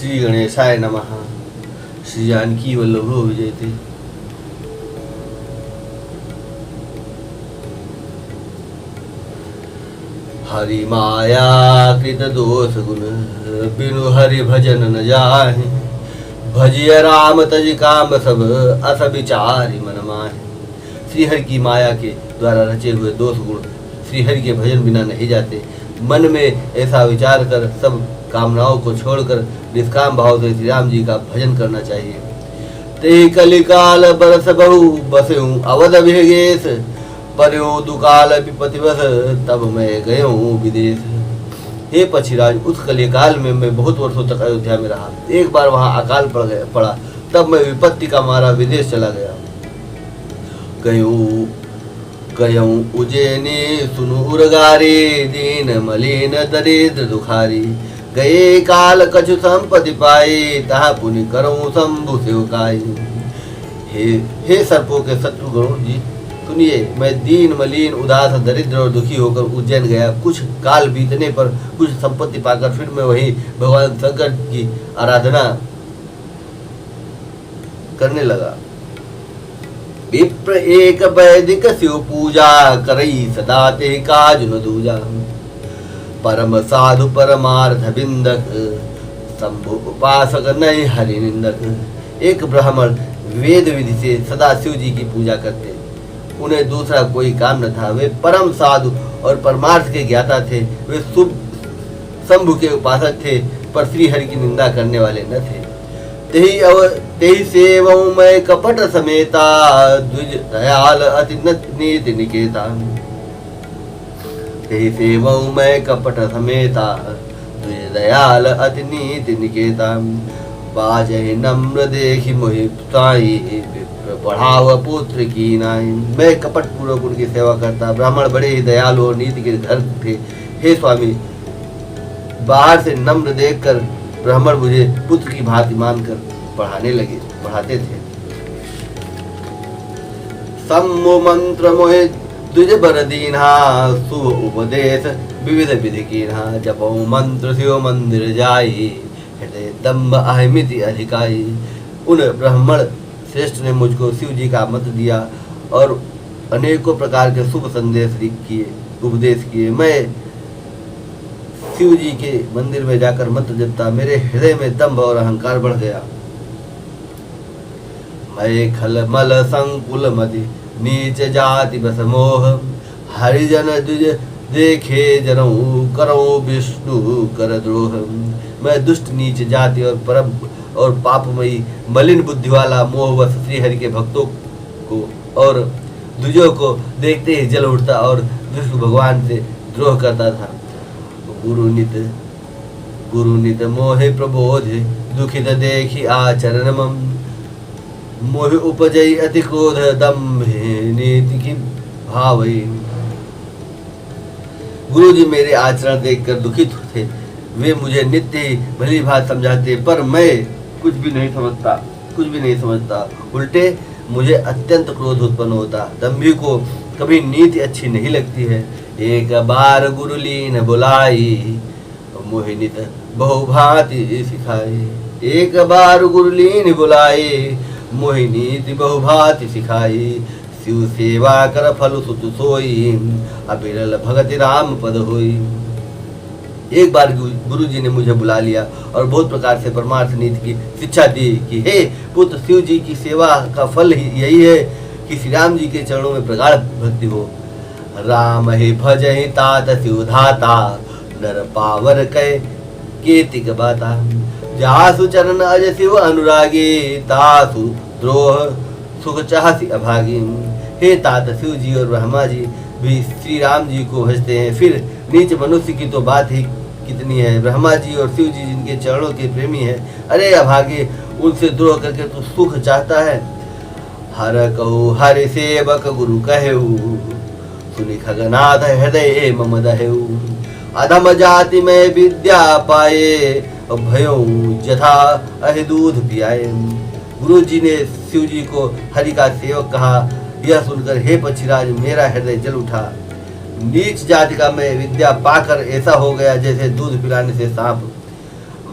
श्री गणेशाय नमः। श्री जानकी वल्लभो विजयते। हरि माया कृत दोष गुण, बिनु हरि भजन न जाहि। भजिय राम तज काम सब, अस विचारि मन माहि। श्री हरि की माया के द्वारा रचे हुए दोष गुण श्री हरि के भजन बिना नहीं जाते। मन में ऐसा विचार कर सब कामनाओं को छोड़कर निष्काम भाव से श्री राम जी का भजन करना चाहिए। ते कलिकाल बरस बहु, बसऊं अवध भेगेश। पर्यो दुकाल विपतिवश, तब मैं गयों विदेश। हे पक्षीराज, उस कलिकाल में मैं बहुत वर्षों तक अयोध्या में रहा। एक बार वहाँ अकाल पड़ा, तब मैं विपत्ति का मारा विदेश चला गया। गयों उज्जैनी सुनु उर्गारी, दीन मलिन दरिद्र दुखारी। गए काल कछु संपत्ति पाई, तहा पुनि करऊं शंभु सेवकाई। हे सर्पों के शत्रुगणों जी, सुनिए, मैं दीन मलिन उदास दरिद्र और दुखी होकर उज्जैन गया। कुछ काल बीतने पर कुछ संपत्ति पाकर फिर मैं वही भगवान शंकर की आराधना करने लगा। विप्र एक वैदिक शिव पूजा, करई सदा ते काज न दूजा। परम साधु परमार्थ बिंदक, शंभु उपासक नहीं हरि निंदक। एक ब्राह्मण वेद विधि से सदा शिव जी की पूजा करते। उन्हें दूसरा कोई काम न था। वे परम साधु और परमार्थ के ज्ञाता थे। वे शुभ शंभु के उपासक थे, पर श्री हरि की निंदा करने वाले न थे। तेहि सेवऊं मैं कपट समेता, द्विज दयाल अति नीति निकेता। तेहि सेवऊं मैं कपट समेता, द्विज दयाल अति नीति निकेता। बाजहि नम्र देखि मोहि ताई, बढ़ाव पुत्र की नाई। मैं कपट पूर्वक उनकी सेवा करता। ब्राह्मण बड़े ही दयालु और नीति के घर थे। हे स्वामी, बाहर से नम्र देखकर ब्राह्मण मुझे पुत्र की भांति मानकर पढ़ाते थे। सम्मो मंत्र मोहे द्विज बर दीन्हा, शुभ उपदेश विविध विधि कीन्हा। जपो मंत्र शिव मंदिर जाई, हृदय दम्भ अहमिति अधिकाई। उन ब्राह्मण श्रेष्ठ ने मुझको शिव जी का मत दिया और अनेकों प्रकार के शुभ संदेश किए, उपदेश किए। मैं शिव जी के मंदिर में जाकर मंत्र जपता। मेरे हृदय में दंभ और अहंकार बढ़ गया। मैं खल मल संकुल मति, नीच जाति बस मोह। हरिजन द्विज देखे जनऊ, करो विष्णु कर द्रोह। मैं दुष्ट नीच जाति और परम और पापमयी मलिन बुद्धि वाला मोहवश श्री हरि के भक्तों को और द्विजों को देखते ही जल उठता और विष्णु भगवान से द्रोह करता था। गुरु नित मोहे प्रबोधे, दुखित देखी आचरण मम। मोह उपजई अति क्रोध, दम्भे नीति की भावई। गुरु जी मेरे आचरण देखकर दुखित थे। वे मुझे नित्य ही भली बात समझाते, पर मैं कुछ भी नहीं समझता। उल्टे मुझे अत्यंत क्रोध उत्पन्न होता। दम्भी को कभी नीति अच्छी नहीं लगती है। एक बार गुरु लीन बुलाई, मोहिनित बहुभांति सिखाई। एक बार गुरु लीन बुलाई, मोहिनीति बहुभांति सिखाई। शिव सेवा कर फल सुत सोई, अबिरल भगति राम पद होई। एक बार गुरु जी ने मुझे बुला लिया और बहुत प्रकार से परमार्थ नीति की शिक्षा दी कि हे पुत्र, शिव जी की सेवा का फल ही यही है कि श्री राम जी के चरणों में प्रगाढ़ भक्ति हो। राम ही भजहि तात शिव धाता, नर पावर कह कीर्तिक बाता। जासु चरण अज शिव अनुरागी, तासु द्रोह सुख चाहसी अभागी। हे तात, शिव जी और ब्रह्मा जी भी श्री राम जी को भजते हैं, फिर नीच मनुष्य की तो बात ही कितनी है। ब्रह्मा जी और शिव जी जिनके चरणों के प्रेमी है, अरे अभागे, उनसे द्रोह करके तू सुख चाहता है। हर कहू हरि सेवक गुरु कहेऊ, सुनि खगनाथ हृदय मम दहेऊ। अधम जाति में विद्या पाए, भयो जथा अहि दूध पियाए। गुरु जी ने शिव जी को हरि का सेवक कहा। यह सुनकर हे पक्षीराज, मेरा हृदय जल उठा। नीच जाति का मैं विद्या पाकर ऐसा हो गया जैसे दूध पिलाने से सांप।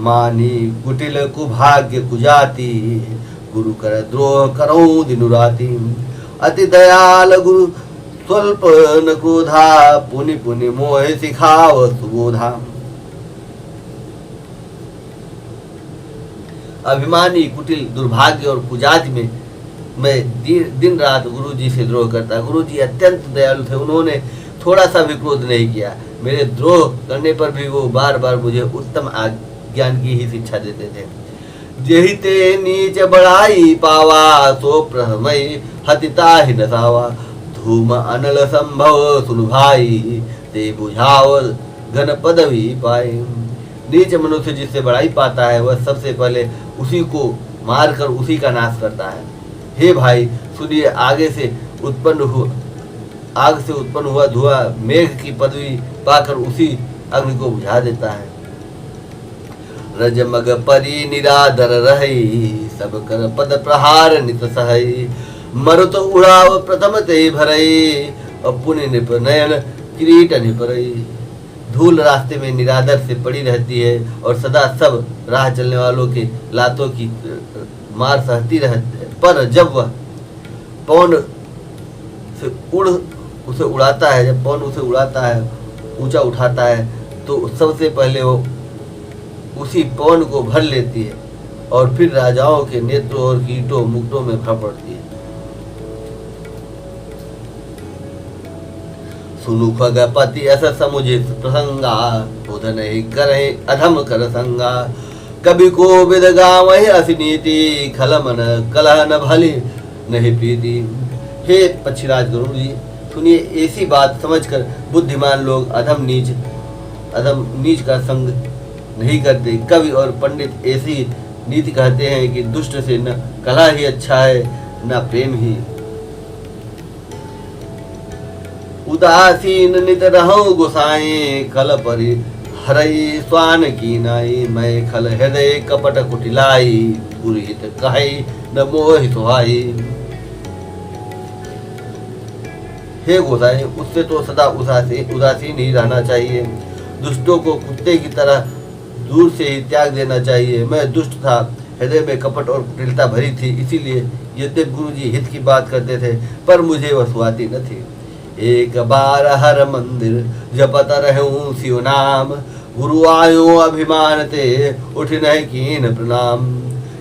मानी कुटिल कुभाग्य कुजाति, गुरु कर द्रोह करो दिनु राति। अति दयाल गुरु स्वल्प न क्रोधा, पुनि पुनि मोह सिखाव सुबोधा। अभिमानी कुटिल दुर्भाग्य और कुजाति में मैं दिन रात गुरु जी से द्रोह करता। गुरु जी अत्यंत दयालु थे, उन्होंने थोड़ा सा भी क्रोध नहीं किया। मेरे द्रोह करने पर भी वो बार बार मुझे उत्तम ज्ञान की ही शिक्षा देते थे। जेहि ते नीच बढ़ाई पावा, सो प्रमय हतिता ही नसावा। धूम अनल संभव सुन भाई, ते बुझाव घन पदवी पाए। नीच मनुष्य जिससे बढ़ाई पाता है, वह सबसे पहले उसी को मारकर उसी का नाश करता है। हे भाई सुनिए, आग से उत्पन्न हुआ धुआं मेघ की पदवी पाकर उसी अग्नि को बुझा देता है। रजमग परी निरादर रही, सब कर पद प्रहार नित सहई। मरुत उड़ाव प्रथम ते भरई, पुण्य निप नयन किरीट निपरई। धूल रास्ते में निरादर से पड़ी रहती है और सदा सब राह चलने वालों के लातों की मार सहती रहती है, पर जब वह पवन से उसे उड़ाता है, जब पवन उसे उड़ाता है, ऊंचा उठाता है, तो सबसे पहले वो उसी पवन को भर लेती है और फिर राजाओं के नेत्रों और कीटों मुक्तों में भर पड़ती है। सुनु खगपति अस समुचित प्रसंगा, बोध नहीं करे अधम कर संगा। कभी को विद गावहि असि नीति, खल मन कलह न भली नहीं प्रीति। हे पक्षीराज गुरु जी सुनिए, ऐसी बात समझकर बुद्धिमान लोग अधम नीच का संग नहीं करते। कवि और पंडित ऐसी नीति कहते हैं कि दुष्ट से न कलह ही अच्छा है, न प्रेम ही। उदासीन नित रहूं गोसाई, खल परि हरई स्वान की नाई। मैं खल हृदय कपट कुटिलाई, पुरहित कहि न मोहि सुहाई। हे गोसाई, उससे तो सदा उदासीन ही रहना चाहिए। दुष्टों को कुत्ते की तरह दूर से ही त्याग देना चाहिए। मैं दुष्ट था, हृदय में कपट और कुटिलता भरी थी, इसीलिए यद्यपि गुरु जी हित की बात करते थे, पर मुझे वह सुहाती न थी। एक बार हर मंदिर जपत रहूं शिव नाम, गुरु आयो अभिमान ते उठ नहीं कीन प्रणाम।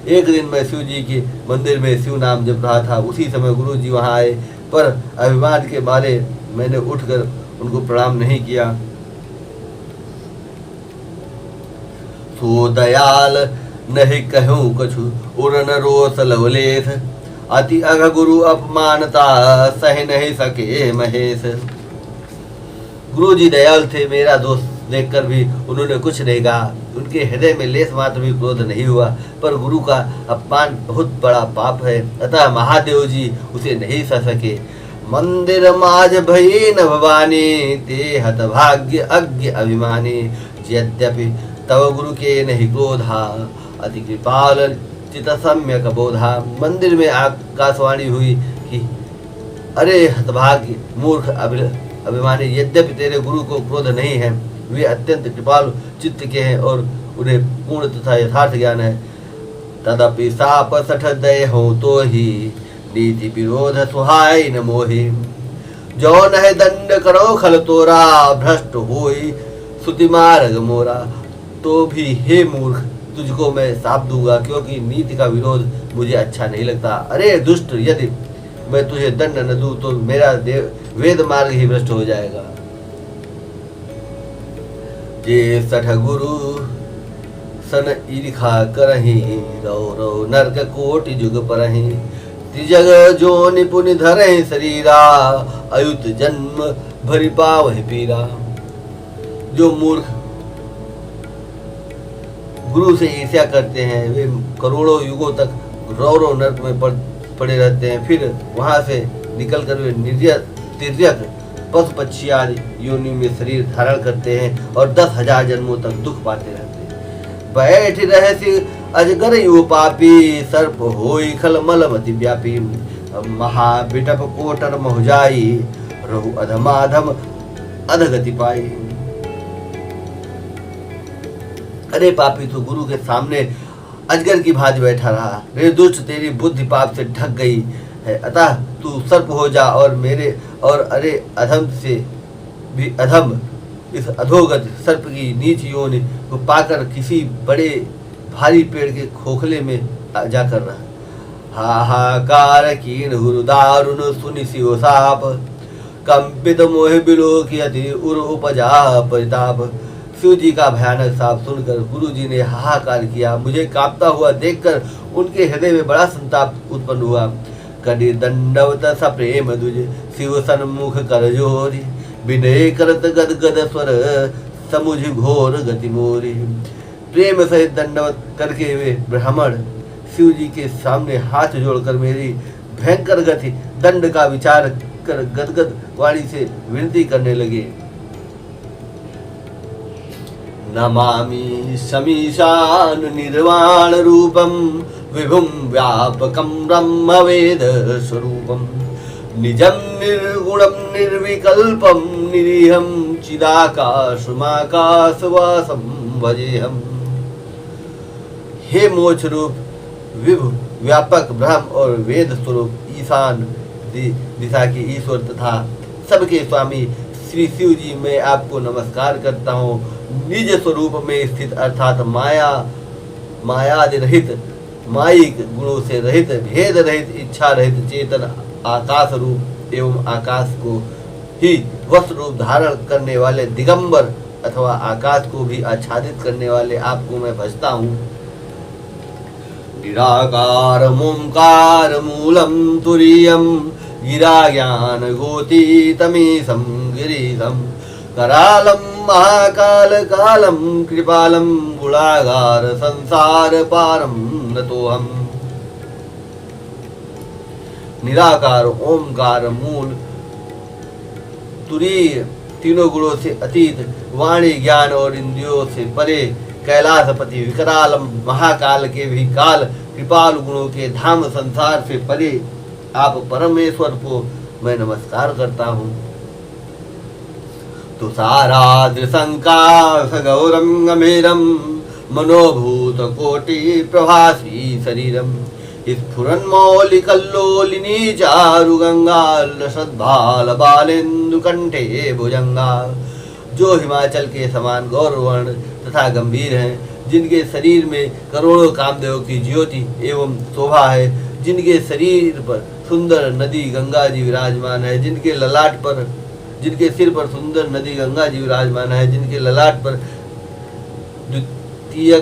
एक दिन मैं शिव जी के मंदिर में शिव नाम जप रहा था। उसी समय गुरु जी वहां आए, पर अभिमान के मारे मैंने उठकर उनको प्रणाम नहीं किया। सो दयाल नहीं कहूँ कछु, उड़न रोस लवलेश। अति अघ गुरु अपमानता, सह नहीं सके महेश। गुरु जी दयाल थे, मेरा दोष देखकर भी उन्होंने कुछ नहीं कहा। उनके हृदय में लेस मात्र भी क्रोध नहीं हुआ, पर गुरु का अपमान बहुत बड़ा पाप है, अतः महादेव जी उसे नहीं सह सके। मंदिर माज भई न भवानी, ते हतभाग्य अज्ञ अभिमानी। यद्यपि तव गुरु के नहीं क्रोधा, अति कृपाल चित सम्यक बोधा। मंदिर में आकाशवाणी हुई कि अरे हतभाग्य मूर्ख अभिमानी, यद्यपि तेरे गुरु को क्रोध नहीं है, वे अत्यंत कृपालु चित्त के हैं और उन्हें पूर्ण तथा यथार्थ ज्ञान है। तदपि साप सठ दय हो तो ही, नीति विरोध सुहाय न मोहि। जो नह दंड करो खल तोरा, भ्रष्ट होई सुति मार्ग मोरा। तो भी हे मूर्ख, तुझको मैं साप दूंगा, क्योंकि नीति का विरोध मुझे अच्छा नहीं लगता। अरे दुष्ट, यदि मैं तुझे दंड न दूं तो मेरा वेद मार्ग ही भ्रष्ट हो जाएगा। जे सठ गुरु सन ईर्खा करही, रो रो नरक कोटि जुग परही। त्रिजग जो निपुण धरहि शरीरा, अयुत जन्म भरि पावहि पीरा। जो मूर्ख गुरु से ईर्ष्या करते हैं, वे करोड़ों युगों तक रौरव नरक में पड़े रहते हैं। फिर वहां से निकलकर वे तिर्यक पशु पक्षी आदि योनि में शरीर धारण करते हैं और 10,000 जन्मों तक दुख पाते रहते हैं। बैठ रहसी अजगर यु पापी, सर्प होई खल मलमति व्यापी। महाविटप कोटर महुजाई, रहु अधमाधम अधगति पाई। अरे पापी, तू गुरु के सामने अजगर की भांति बैठा रहा। रे दुष्ट, तेरी बुद्धि पाप से ढक गई है, अतः तू सर्प हो जा और अरे अधम से भी अधम इस अधोगत सर्प की नीच योनि को पाकर किसी बड़े भारी पेड़ के खोखले में जाकर रहा। हाहाकार कीर्ण हुरु दारुण सुनि सियो साप, कंपित मोह बिलो की अति उर उपजा परिताप। शिव जी का भयानक साप सुनकर गुरु जी ने हाहाकार किया। मुझे कांपता हुआ देखकर उनके हृदय में बड़ा संताप उत्पन्न हुआ। कड़ी दंडवत सप्रेम दुज शिव सन्मुख कर जोरी, विनय करत गद गद स्वर समुझ घोर गति मोरी। प्रेम सहित दंडवत करके वे ब्राह्मण शिव जी के सामने हाथ जोड़कर मेरी भयंकर गति दंड का विचार कर गदगद वाणी से विनती करने लगे। नमामि समीशान निर्वाण रूपम, विभुम व्यापकम ब्रह्म वेद स्वरूपम, निजम निर्गुणम निर्विकल्पम निरीहम चिदाकाशमाकाशवासम भजेहम। हे मोक्ष रूप विभु व्यापक ब्रह्म और वेद स्वरूप ईशान दिशा के ईश्वर तथा सबके स्वामी श्री शिव जी, मैं आपको नमस्कार करता हूँ। निज स्वरूप में स्थित अर्थात मायादि रहित, मायिक गुणों से रहित, भेद रहित, इच्छा रहित, चेतन आकाश रूप एवं आकाश को ही वस्त्र रूप धारण करने वाले दिगंबर अथवा आकाश को भी आच्छादित करने वाले आपको मैं भजता हूँ। निराकार ओंकार मूलम तुरीयम, गिरा ज्ञान गोतीतमीशं गिरीशं, करालम महाकाल कालम कृपालम, गुणागार संसार पारम नतोहम। निराकार ओंकार मूल तुरीय, तीनों गुणों से अतीत, वाणी ज्ञान और इंद्रियों से परे, कैलाशपति, विकरालम महाकाल के भी काल, कृपाल गुणों के धाम, संसार से परे आप परमेश्वर को मैं नमस्कार करता हूँ। तुषाराद्रिशंकाश गौरम गंभीरम, मनोभूत कोटि प्रभासी शरीरम, स्फुरन्मौलिकल्लोलिनी चारु गंगा, लसद्भाल बालेन्दु कंठे भुजंगा। जो हिमाचल के समान गौरवर्ण तथा गंभीर हैं, जिनके शरीर में करोड़ों कामदेव की ज्योति एवं शोभा है, जिनके शरीर पर सुंदर नदी गंगा जी विराजमान है, जिनके सिर पर सुंदर नदी गंगा जी विराजमान है, जिनके ललाट पर द्वितीय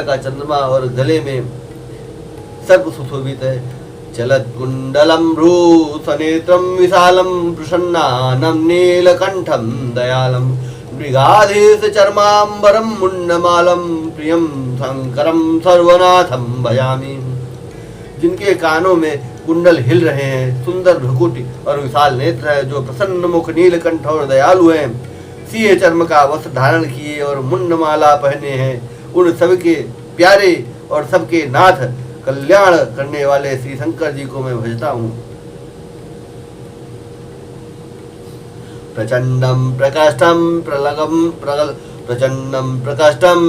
का चंद्रमा और गले में सर्प सुशोभित है। चलत कुंडलम भ्रूसनेत्रम विशालम, प्रसन्नानम नीलकंठम दयालम, मृगाधीश चर्मांबरम मुंडमालम, प्रियम शंकरम सर्वनाथम भजामि। जिनके कानों में कुंडल हिल रहे हैं, सुंदर भ्रुकुटी और विशाल नेत्र है, जो प्रसन्न मुख, नीलकंठ और दयालु हैं, सिंह चर्म का वस्त्र धारण किए और मुंडमाला पहने हैं, उन सबके प्यारे और सबके नाथ, कल्याण करने वाले श्री शंकर जी को मैं भजता हूँ। प्रचंडम प्रकाष्ठम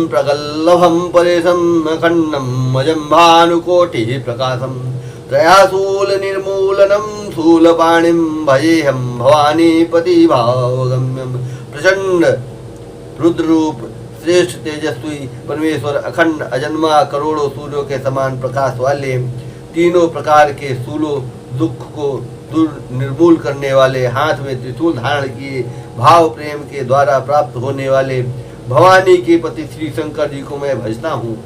प्रगल्भम परेशम, अखंडम अजम्भानुकोटि प्रकाशम, त्रयाशूल निर्मूलनम शूलपाणिम, भजेहम भवानी पति भावगम्यम। प्रचंड रुद्र रूप, श्रेष्ठ तेजस्वी परमेश्वर, अखंड अजन्मा, करोड़ों सूर्यों के समान प्रकाश वाले, तीनों प्रकार के शूलों, दुख को दूर निर्मूल करने वाले, हाथ में त्रिशूल धारण किए, भाव प्रेम के द्वारा प्राप्त होने वाले भवानी के पति श्री शंकर जी को मैं भजता हूँ।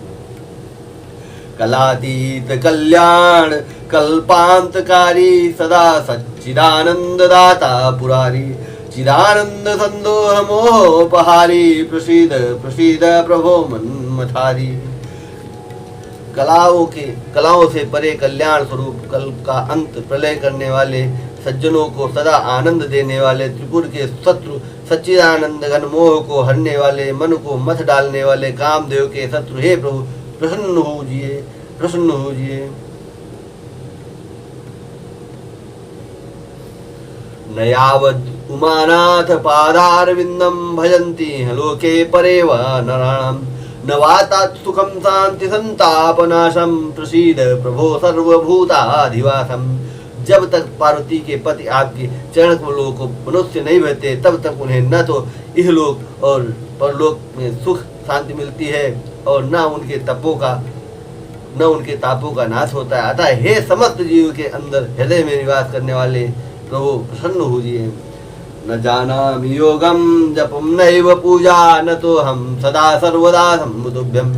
कलातीत कल्याण कल्पांतकारी, सदा सच्चिदानंद दाता पुरारी, चिदानंद संदोह मोहोपहारी, प्रसीद प्रसीद प्रभो मन्मथारी। कलाओं से परे कल्याण स्वरूप, कल का अंत, प्रलय करने वाले, सज्जनों को सदा आनंद देने वाले, त्रिपुर के शत्रु सच्चिदानंद घन, मोह को हरने वाले, मन को मथ डालने वाले, कामदेव के शत्रु, हे प्रभु प्रसन्न होजिए। नयावद उमानाथ पादारविंदम, भजन्ति लोके परेव नराणाम, न वातात सुखम शांति संतापनाशम प्रसीद प्रभो सर्वभूताधिवासम। जब तक पार्वती के पति आपके चरण कमलों को मनुष्य नहीं बहते तब तक उन्हें न तो इहलोक और परलोक में सुख शांति मिलती है और न उनके तापों का नाश होता है। अतः हे समस्त जीव के अंदर हृदय में निवास करने वाले प्रभु प्रसन्न होजिए। न जानामि योगम जपम नैव पूजा न तो हम सदा सर्वदा सम्मुतुभ्यम।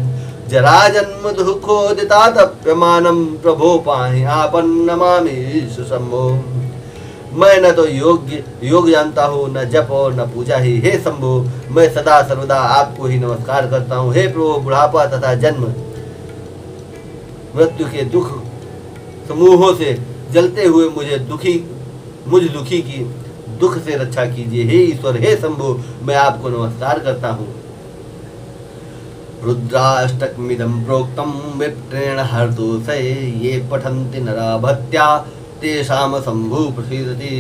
जरा जन्म दुःखोदिता तप्यमानम प्रभो पाहि आपन्नमामि शंभो। मैं न तो योग जानता हूँ न जप और न पूजा ही। हे शंभो मैं सदा सर्वदा आपको ही नमस्कार करता हूँ। हे प्रभु बुढ़ापा तथा जन्म मृत्यु के दुख समूहों से जलते हुए मुझ दुखी की दुख से रक्षा कीजिए। हे ईश्वर हे शंभो मैं आपको नमस्कार करता हूँ। रुद्राष्टकमिदं प्रोक्तं विप्रेण हर्दोषे ये पठन्ति नरा भक्त्या तेषां शंभु प्रसीदति।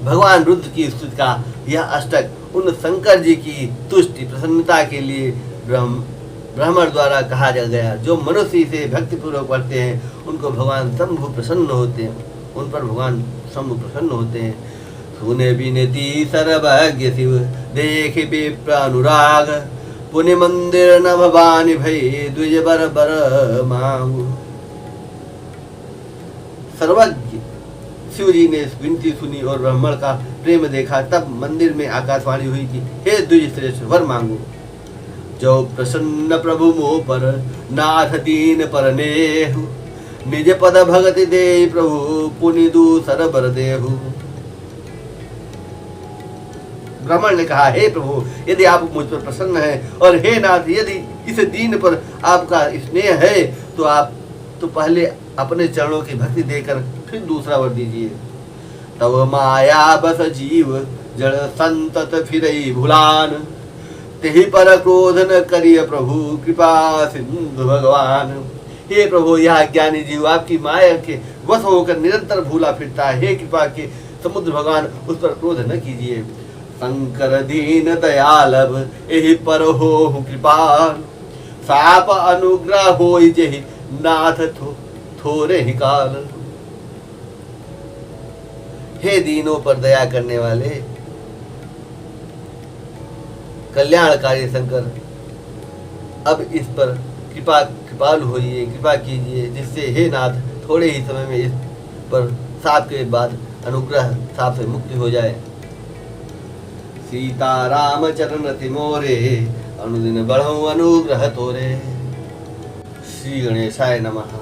भगवान रुद्र की स्तुति का यह अष्टक उन शंकर जी की तुष्टि प्रसन्नता के लिए ब्राह्मण द्वारा कहा गया। जो मनुष्य से भक्ति पूर्वक पढ़ते हैं उनको भगवान शंभु प्रसन्न होते हैं, उन पर भगवान शंभु प्रसन्न होते हैं। सुने विनती सर्वज्ञ शिव देख विप्र अनुराग पुण्य मंदिर न भवानी भई द्विज बर बर मांगू। सर्वज्ञ शिव जी ने विनती सुनी और ब्राह्मण का प्रेम देखा। तब मंदिर में आकाशवाणी हुई कि हे द्विज श्रेष्ठ वर मांगो। जो प्रसन्न प्रभु मोह पर नाथ दीन पर नेहु निज पद भगति दे प्रभु पुनि दूसर बर देहु। ब्राह्मण ने कहा हे प्रभु यदि आप मुझ पर प्रसन्न हैं और हे नाथ यदि इस दीन पर आपका स्नेह है तो आप तो पहले अपने चरणों की भक्ति देकर फिर दूसरा वर दीजिए। तब माया बस जीव जड़ संतत फिरई भुलान तेहि पर क्रोध न करिय प्रभु कृपा सिंधु भगवान। हे प्रभु यह ज्ञानी जीव आपकी माया के वश होकर निरंतर भूला फिरता है। हे कृपा के समुद्र भगवान उस पर क्रोध न कीजिए। शंकर दीन दयालब एहि पर हो कृपाल साप अनुग्रह होई जेहि नाथ थोरे ही काल। हे दीनों पर दया करने वाले कल्याणकारी शंकर अब इस पर कृपालु होइए, कृपा कीजिए जिससे हे नाथ थोड़े ही समय में इस पर साप के बाद अनुग्रह साप से मुक्ति हो जाए। सीताराम चरण तिमोरे अनुदिन बढ़ो अनुग्रह तोरे। श्री गणेशाय नमः।